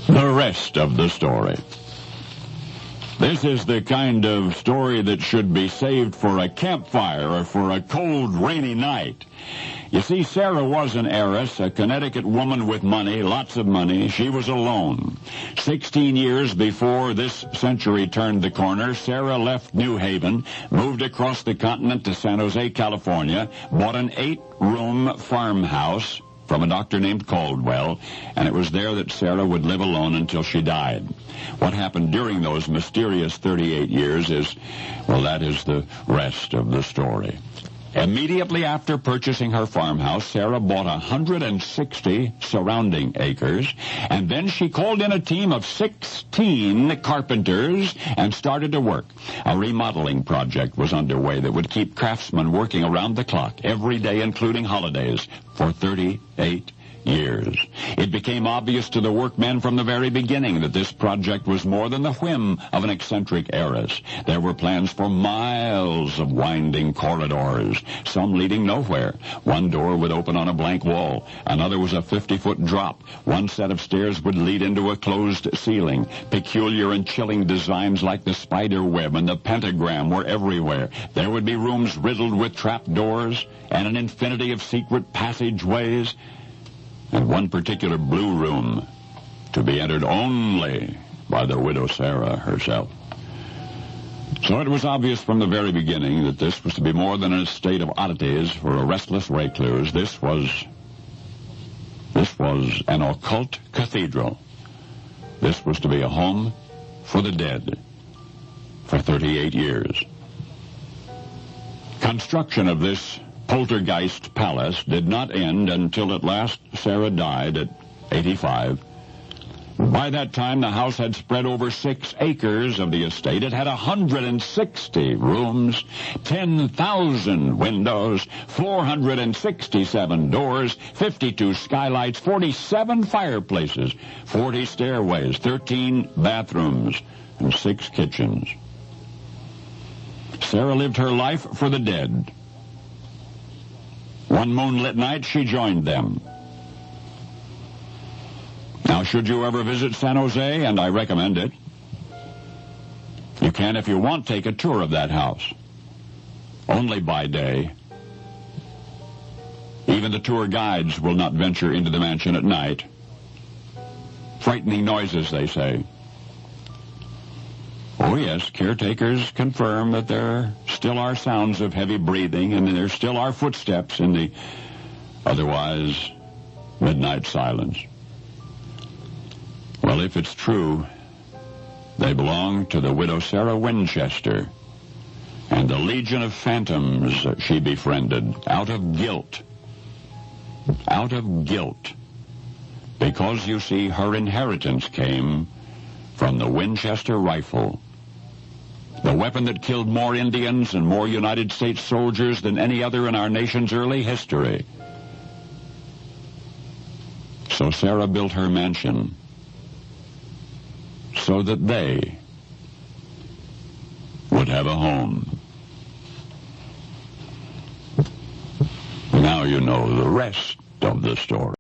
The rest of the story. This is the kind of story that should be saved for a campfire or for a cold, rainy night. You see, Sarah was an heiress, a Connecticut woman with money, lots of money. She was alone. 16 years before this century turned the corner, Sarah left New Haven, moved across the continent to San Jose, California, bought an 8-room farmhouse from a doctor named Caldwell, and it was there that Sarah would live alone until she died. What happened during those mysterious 38 years is, well, that is the rest of the story. Immediately after purchasing her farmhouse, Sarah bought 160 surrounding acres, and then she called in a team of 16 carpenters and started to work. A remodeling project was underway that would keep craftsmen working around the clock, every day including holidays, for 38 years. It became obvious to the workmen from the very beginning that this project was more than the whim of an eccentric heiress. There were plans for miles of winding corridors, some leading nowhere. One door would open on a blank wall. Another was a 50-foot drop. One set of stairs would lead into a closed ceiling. Peculiar and chilling designs like the spider web and the pentagram were everywhere. There would be rooms riddled with trap doors and an infinity of secret passageways, and one particular blue room to be entered only by the widow Sarah herself. So it was obvious from the very beginning that this was to be more than an estate of oddities for a restless recluse. This was an occult cathedral. This was to be a home for the dead for 38 years. Construction of this poltergeist palace did not end until at last Sarah died at 85. By that time, the house had spread over 6 acres of the estate. It had 160 rooms, 10,000 windows, 467 doors, 52 skylights, 47 fireplaces, 40 stairways, 13 bathrooms, and 6 kitchens. Sarah lived her life for the dead. One moonlit night, she joined them. Now, should you ever visit San Jose, and I recommend it, you can, if you want, take a tour of that house. Only by day. Even the tour guides will not venture into the mansion at night. Frightening noises, they say. Oh, yes, caretakers confirm that there still are sounds of heavy breathing, and there still are footsteps in the otherwise midnight silence. Well, if it's true, they belong to the widow Sarah Winchester and the legion of phantoms she befriended out of guilt. Out of guilt. Because, you see, her inheritance came from the Winchester rifle. The weapon that killed more Indians and more United States soldiers than any other in our nation's early history. So Sarah built her mansion so that they would have a home. Now you know the rest of the story.